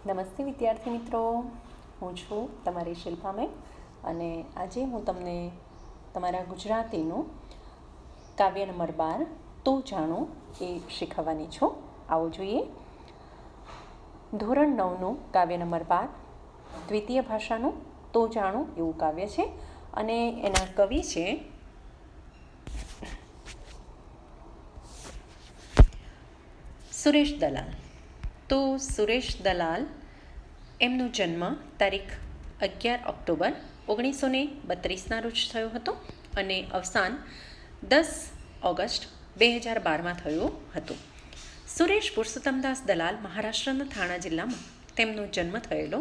નમસ્તે વિદ્યાર્થી મિત્રો, હું છું તમારી શિલ્પા મેમ અને આજે હું તમને તમારા ગુજરાતીનું કાવ્ય નંબર 12 તો જાણો એ શીખવવાની છું. આવો જોઈએ. ધોરણ 9નું કાવ્ય નંબર 12 દ્વિતીય ભાષાનું તો જાણો એવું કાવ્ય છે અને એના કવિ છે સુરેશ દલાલ. તો સુરેશ દલાલ એમનો જન્મ તારીખ 11 ઓક્ટોબર 1932ના રોજ થયો હતો અને અવસાન 10 ઓગસ્ટ 2012માં થયું હતું. સુરેશ પુરુષોત્તમદાસ દલાલ મહારાષ્ટ્રના થાણા જિલ્લામાં તેમનો જન્મ થયેલો.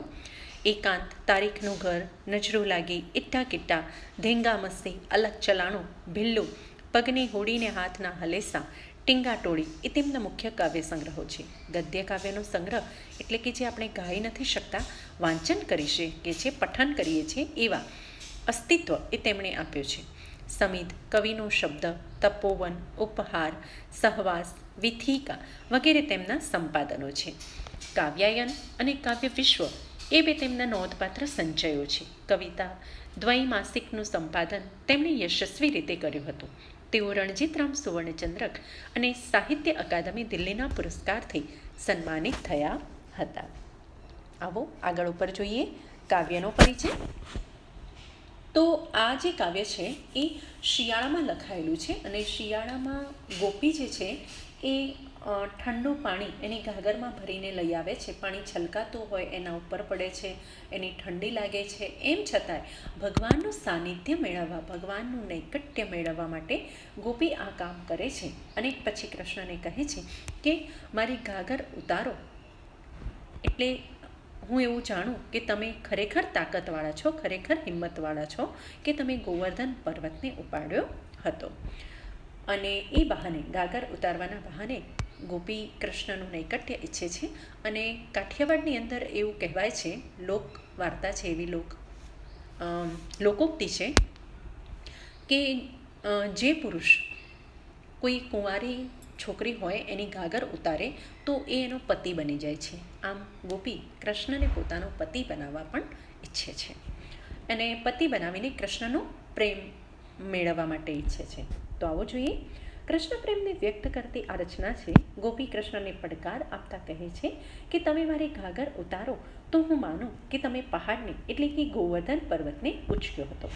એકાંત, તારીખનું ઘર, નજરો લાગી, ઇટ્ટા કિટ્ટા, ધેંગા મસ્તી, અલગ ચલાણું, ભિલ્લું, પગની હોડીને હાથના હલેસા, ટીંગા ટોળી એ તેમના મુખ્ય કાવ્ય સંગ્રહો છે. ગદ્ય કાવ્યનો સંગ્રહ એટલે કે જે આપણે ગાઈ નથી શકતા, વાંચન કરી કે છે, પઠન કરીએ છીએ એવા અસ્તિત્વ એ તેમણે આપ્યું છે. સમિધ, કવિનો શબ્દ, તપોવન, ઉપહાર, સહવાસ, વિથિકા વગેરે તેમના સંપાદનો છે. કાવ્યાયન અને કાવ્ય વિશ્વ એ બે તેમના નોંધપાત્ર સંચયો છે. કવિતા દ્વૈમાસિકનું સંપાદન તેમણે યશસ્વી રીતે કર્યું હતું. તેઓ રણજીતરામ સુવર્ણચંદ્રક અને સાહિત્ય અકાદમી દિલ્હીના પુરસ્કારથી સન્માનિત થયા હતા. આવો આગળ ઉપર જોઈએ કાવ્યનો પરિચય. તો આ જે કાવ્ય છે એ શિયાળામાં લખાયેલું છે અને શિયાળામાં ગોપી જે છે એ ઠંડુ પાણી એની ઘાઘરમાં ભરીને લઈ આવે છે. પાણી છલકાતું હોય એના ઉપર પડે છે, એની ઠંડી લાગે છે, એમ છતાંય ભગવાનનું સાનિધ્ય મેળવવા, ભગવાનનું નૈકટ્ય મેળવવા માટે ગોપી આ કામ કરે છે અને પછી કૃષ્ણને કહે છે કે મારી ઘાઘર ઉતારો, એટલે હું એવું જાણું કે તમે ખરેખર તાકાતવાળા છો, ખરેખર હિંમતવાળા છો કે તમે ગોવર્ધન પર્વતને ઉપાડ્યો હતો. અને એ બહાને, ઘાઘર ઉતારવાના બહાને ગોપી કૃષ્ણનું નૈકટ્ય ઈચ્છે છે. અને કાઠિયાવાડની અંદર એવું કહેવાય છે, લોક વાર્તા છે, એવી લોકોક્તિ છે કે જે પુરુષ કોઈ કુંવારી છોકરી હોય એની ઘાઘર ઉતારે તો એ એનો પતિ બની જાય છે. આમ ગોપી કૃષ્ણને પોતાનો પતિ બનાવવા પણ ઈચ્છે છે અને પતિ બનાવીને કૃષ્ણનો પ્રેમ મેળવવા માટે ઈચ્છે છે. તો આવો જોઈએ. કૃષ્ણ પ્રેમને વ્યક્ત કરતી આ રચના છે. ગોપી કૃષ્ણને પડકાર આપતા કહે છે કે તમે મારી ઘાઘર ઉતારો તો હું માનું કે તમે પહાડને એટલે કે ગોવર્ધન પર્વતને ઉચક્યો હતો.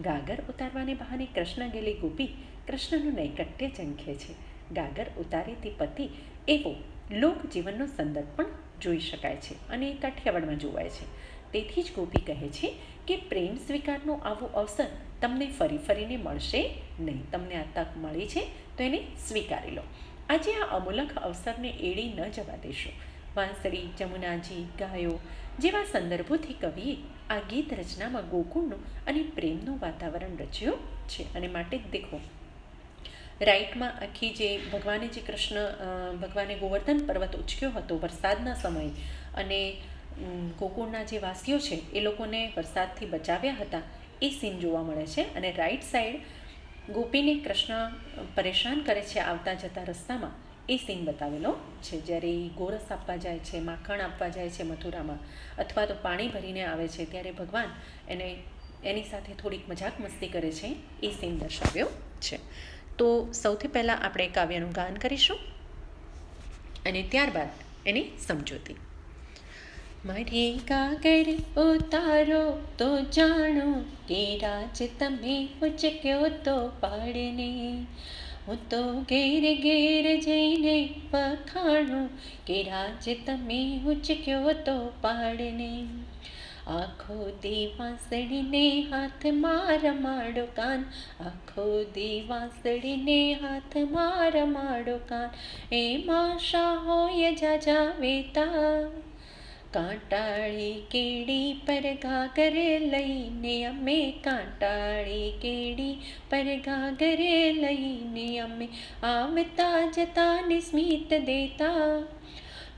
ઘાઘર ઉતારવાને બહાને કૃષ્ણ ગેલી ગોપી કૃષ્ણનું નૈકટ્ય ઝંખે છે. ઘાઘર ઉતારે તે પતિ એવો લોકજીવનનો સંદર્ભ પણ જોઈ શકાય છે અને કાઠિયાવાડમાં જોવાય છે. તેથી જ ગોપી કહે છે કે પ્રેમ સ્વીકારનો આવો અવસર તમને ફરી ફરીને મળશે નહીં. તમને આ તક મળી છે તો એને સ્વીકારી લો. આજે આ અમૂલક અવસરને એડી ન જવા દેશો. વાંસળી, જમુનાજી, ગાયો જેવા સંદર્ભોથી કવિએ આ ગીત રચનામાં ગોકુળનું અને પ્રેમનું વાતાવરણ રચ્યું છે. અને માટે જ દેખો, રાઈટમાં આખી જે ભગવાને ગોવર્ધન પર્વત ઉચક્યો હતો વરસાદના સમયે અને ગોકુળના જે વાસીઓ છે એ લોકોને વરસાદથી બચાવ્યા હતા એ સીન જોવા મળે છે. અને રાઈટ સાઈડ ગોપીને કૃષ્ણ પરેશાન કરે છે આવતા જતા રસ્તામાં, એ સીન બતાવેલો છે. જ્યારે એ ગોરસ આપવા જાય છે, માખણ આપવા જાય છે મથુરામાં, અથવા તો પાણી ભરીને આવે છે, ત્યારે ભગવાન એની સાથે થોડીક મજાક મસ્તી કરે છે, એ સીન દર્શાવ્યો છે. તો સૌથી પહેલાં આપણે કાવ્યનું ગાન કરીશું અને ત્યારબાદ એની સમજૂતી. મારી ઘાઘર ઉતારો તો જાણો કે રાજ તમે ઉચક્યો તો પાડને, હું તો ઘેર ઘેર જઈને વખાણું કે રાજ તમે ઉચક્યો તો પાડને. આખો દી વાંસળીને હાથમાં રમાડો કાન, આખો દી વાંસળીને હાથમાં રમાડો કાન, એમાં શા હોય જાજા વેતા, કાંટાળી કેડી પર ઘાઘર લઈને અમે, કાંટાળી કેડી પર ઘાઘર લઈને અમે, આવતા જતાને સ્મિત દેતા,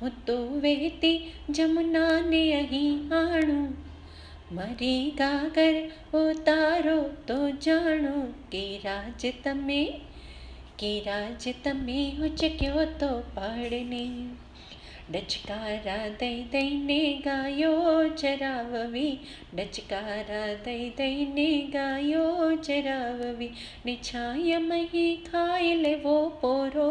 હું તો વહેતી જમુનાને અહીં આણું, મારી ઘાઘર ઉતારો તો જાણો કે રાજ તમે ઉચક્યો તો પાડને. ડચકારા દઈ દઈને ગાયો ચરાવવી, ડચકારા દઈ દઈને ગાયો ચરાવવી, ને છાયમહી ખાઈ લેવો પોરો,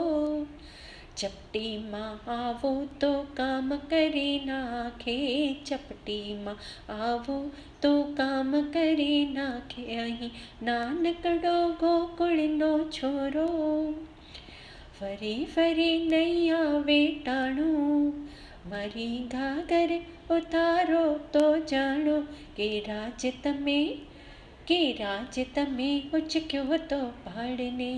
ચપટીમાં આવું તો કામ કરી નાખે, ચપટીમાં આવું તો કામ કરી નાખે, અહીં નાનકડો ગોકુળનો છોરો, ફરી ફરી નહીં આવે ટાણું, મારી ઘાઘર ઉતારો તો જાણો, કે રાજ તમે ઉચક્યો તો પહાડને,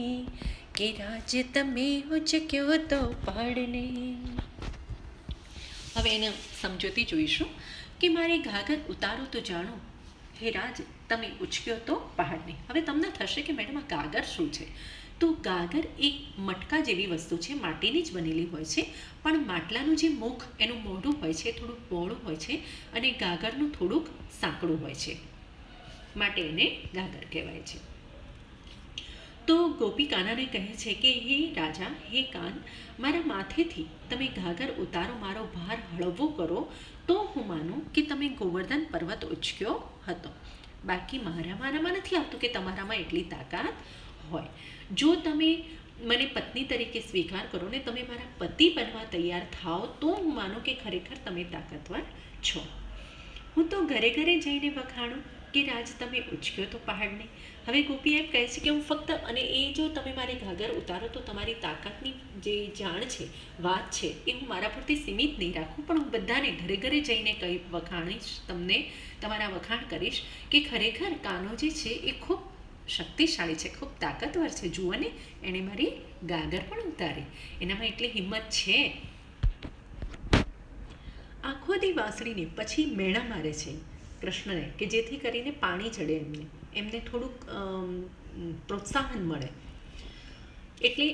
કે રાજ તમે ઉચક્યો તો પહાડને. હવે એને સમજૂતી જોઈશું કે મારી ઘાઘર ઉતારો તો જાણો, હે રાજ તમે ઉચક્યો તો પહાડને. હવે તમને થશે કે મેડમ આ ગાગર શું છે? તો ગાગર એક મટકા જેવી વસ્તુ છે, માટીની જ બનેલી હોય છે, પણ માટલાનું જે મુખ એનું મોઢું હોય છે થોડુંક પહોળું હોય છે અને ગાગરનું થોડુંક સાંકડું હોય છે, માટે એને ગાગર કહેવાય છે. તો ગોપી કાનાને કહે છે કે હે રાજા, હે કાન, મારા માથેથી તમે ગાગર ઉતારો, મારો ભાર હળવો કરો, તો હું માનું કે તમે ગોવર્ધન પર્વત ઉચક્યો હતો. બાકી મારામાં નથી આવતું કે તમારામાં એટલી તાકાત હોય. જો તમે મને પત્ની તરીકે સ્વીકાર કરો ને તમે મારા પતિ બનવા તૈયાર થાઓ, તો હું માનું કે ખરેખર તમે તાકાતવાર છો. હું તો ઘરે ઘરે જઈને વખાણું કે રાજ તમે ઉચક્યો તો પહાડને. હવે ગોપી એમ કહે છે કે હું ફક્ત, અને એ જો તમે મારી ઘાઘર ઉતારો તો તમારી તાકાતની જે જાણ છે, વાત છે, એ હું મારા પરથી સીમિત નહીં રાખું, પણ હું બધાને ઘરે ઘરે જઈને કહી વખાણીશ, તમને તમારા વખાણ કરીશ કે ખરેખર કાનો જે છે એ ખૂબ શક્તિશાળી છે, ખૂબ તાકાતવર છે. જુઓ ને, એણે મારી ગાગર પણ ઉતારી, એનામાં એટલી હિંમત છે. આખો દી વાંસળીને પછી મેણા મારે છે કૃષ્ણને, કે જેથી કરીને પાણી ચડે, એમને થોડુંક પ્રોત્સાહન મળે. એટલે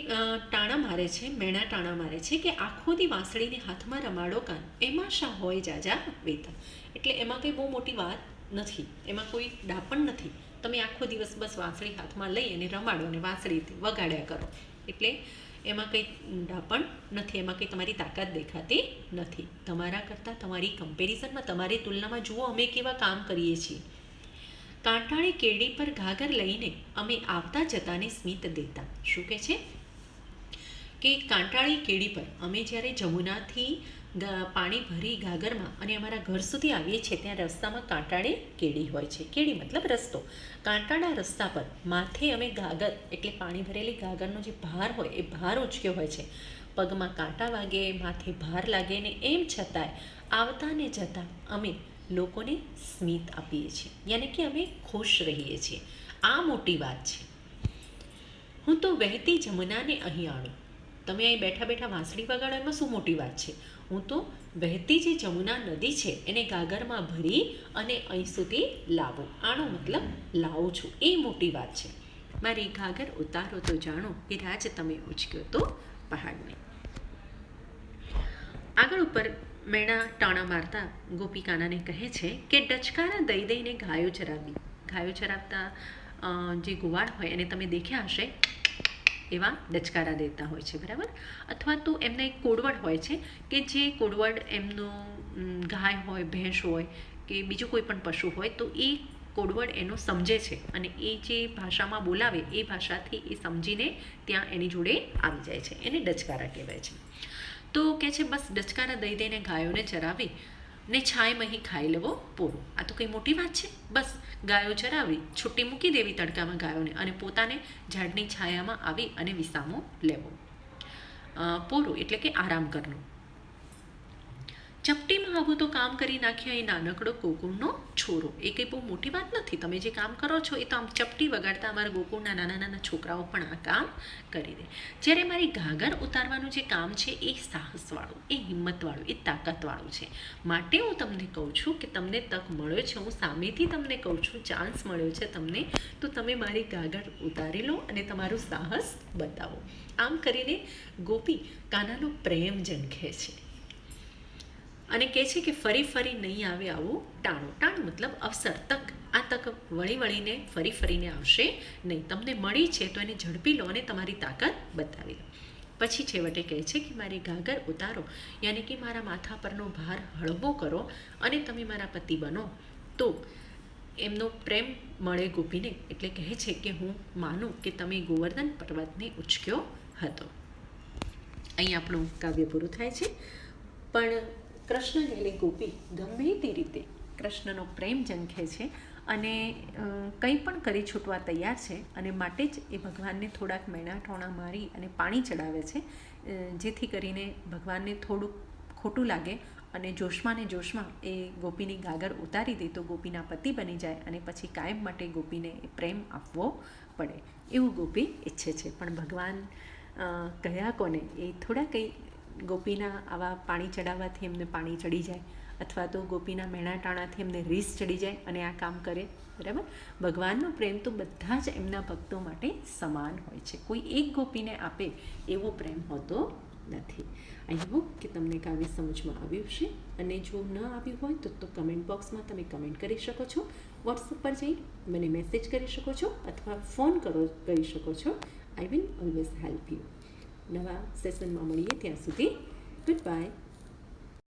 ટાણા મારે છે, મેણા ટાણા મારે છે કે આખો દી વાંસળીને હાથમાં રમાડો કાન, એમાં શા હોય જાજા વેતા. એટલે એમાં કંઈ બહુ મોટી વાત નથી, એમાં કોઈ ડાપણ નથી. તમે આખો દિવસ બસ વાંસળી હાથમાં લઈ અને રમાડો અને વાંસળી વગાડ્યા કરો, એટલે એમાં કંઈ ડાપણ નથી, એમાં કંઈ તમારી તાકાત દેખાતી નથી. તમારા કરતાં, તમારી કમ્પેરિઝનમાં, તમારી તુલનામાં જુઓ અમે કેવા કામ કરીએ છીએ. કાંટાળી કેડી પર ઘાઘર લઈને અમે આવતા જતાને સ્મિત દેતા. શું કહે છે કે કાંટાળી કેડી પર અમે જ્યારે જમુનાથી પાણી ભરી ગાગરમાં અને અમારા ઘર સુધી આવીએ છીએ, ત્યાં રસ્તામાં કાંટાળી કેડી હોય છે. કેડી મતલબ રસ્તો. કાંટાળા રસ્તા પર માથે અમે ગાગર, એટલે પાણી ભરેલી ગાગરનો જે ભાર હોય એ ભાર ઉચક્યો હોય છે. પગમાં કાંટા વાગે, માથે ભાર લાગે, ને એમ છતાંય આવતા ને જતાં અમે લોકોને સ્મિત આપીએ છીએ, યાની કે અમે ખુશ રહીએ છીએ. આ મોટી વાત છે. હું તો વહેતી જમુનાને અહીં આણું. તમે અહીં બેઠા બેઠા વાંસળી વગાડો, એમાં શું મોટી વાત છે? હું તો વહેતી જે જમુના નદી છે એને ગાગરમાં ભરી અને અહીં સુધી લાવું. આણો મતલબ લાવું છું, એ મોટી વાત છે. મારી ઘાઘર ઉતારો તો જાણો, એ રાજ તમે ઉચક્યો તો પહાડને. આગળ ઉપર મેણા ટાણા મારતા ગોપી કાનાને કહે છે કે ડચકારા દઈ દઈને ગાયો ચરાવી. ગાયો ચરાવતા જે ગોવાળ હોય એને તમે દેખ્યા હશે, એવા ડચકારા દેતા હોય છે, બરાબર. અથવા તો એમના એક કોડવડ હોય છે કે જે કોડવડ એમનું ગાય હોય, ભેંસ હોય કે બીજું કોઈ પણ પશુ હોય, તો એ કોડવડ એનો સમજે છે અને એ જે ભાષામાં બોલાવે એ ભાષાથી એ સમજીને ત્યાં એની જોડે આવી જાય છે, એને ડચકારા કહેવાય છે. તો કહે છે બસ ડચકારા દઈ દઈને ગાયોને ચરાવી ને છાયમહી ખાઈ લેવો પૂરો. આ તો કંઈ મોટી વાત છે? બસ ગાયો ચરાવી, છૂટી મૂકી દેવી તડકામાં ગાયોને, અને પોતાને ઝાડની છાયામાં આવી અને વિસામો લેવો. પૂરું એટલે કે આરામ કરવું. ચપટીમાં આવું તો કામ કરી નાખ્યા એ નાનકડો ગોકુળનો છોરો. એ કંઈ બહુ મોટી વાત નથી. તમે જે કામ કરો છો એ તો આમ ચપટી વગાડતા અમારા ગોકુળના નાના નાના છોકરાઓ પણ આ કામ કરી દે. જ્યારે મારી ઘાઘર ઉતારવાનું જે કામ છે એ સાહસવાળું, એ હિંમતવાળું, એ તાકાતવાળું છે. માટે હું તમને કહું છું કે તમને તક મળ્યો છે, હું સામેથી તમને કહું છું, ચાન્સ મળ્યો છે તમને, તો તમે મારી ઘાઘર ઉતારી લો અને તમારું સાહસ બતાવો. આમ કરીને ગોપી કાનાનો પ્રેમ ઝંખે છે અને કહે છે કે ફરી ફરી નહીં આવે આવું ટાણું. ટાણું મતલબ અવસર, તક. આ તક વળી વળીને ફરી ફરીને આવશે નહીં. તમને મળી છે તો એને ઝડપી લો અને તમારી તાકાત બતાવી લો. પછી છેવટે કહે છે કે મારી ગાગર ઉતારો, યાની કે મારા માથા પરનો ભાર હળવો કરો અને તમે મારા પતિ બનો. તો એમનો પ્રેમ મળે ગોપીને, એટલે કહે છે કે હું માનું કે તમે ગોવર્ધન પર્વતને ઉચક્યો હતો. અહીં આપણું કાવ્ય પૂરું થાય છે. પણ કૃષ્ણ એટલે ગોપી ગમે તે રીતે કૃષ્ણનો પ્રેમ ઝંખે છે અને કંઈ પણ કરી છૂટવા તૈયાર છે, અને માટે જ એ ભગવાનને થોડાક મેણા ટોણા મારી અને પાણી ચડાવે છે, જેથી કરીને ભગવાનને થોડુંક ખોટું લાગે અને જોશમાં ને જોશમાં એ ગોપીની ગાગર ઉતારી દે તો ગોપીના પતિ બની જાય અને પછી કાયમ માટે ગોપીને પ્રેમ આપવો પડે, એવું ગોપી ઈચ્છે છે. પણ ભગવાન કહ્યા કોને, એ થોડા કંઈ ગોપીના આવા પાણી ચડાવવાથી એમને પાણી ચડી જાય, અથવા તો ગોપીના મેણા ટાણાથી એમને રીસ ચડી જાય અને આ કામ કરે. બરાબર, ભગવાનનો પ્રેમ તો બધા જ એમના ભક્તો માટે સમાન હોય છે, કોઈ એક ગોપીને આપે એવો પ્રેમ હોતો નથી. આઈ હોપ કે તમને કાવ્ય સમજમાં આવ્યું છે, અને જો ન આવ્યું હોય તો કમેન્ટ બોક્સમાં તમે કમેન્ટ કરી શકો છો, વોટ્સઅપ પર જઈ મને મેસેજ કરી શકો છો, અથવા ફોન કરી શકો છો. I will always help you. નવા સેશનમાં મળીએ, ત્યાં સુધી ગુડ બાય.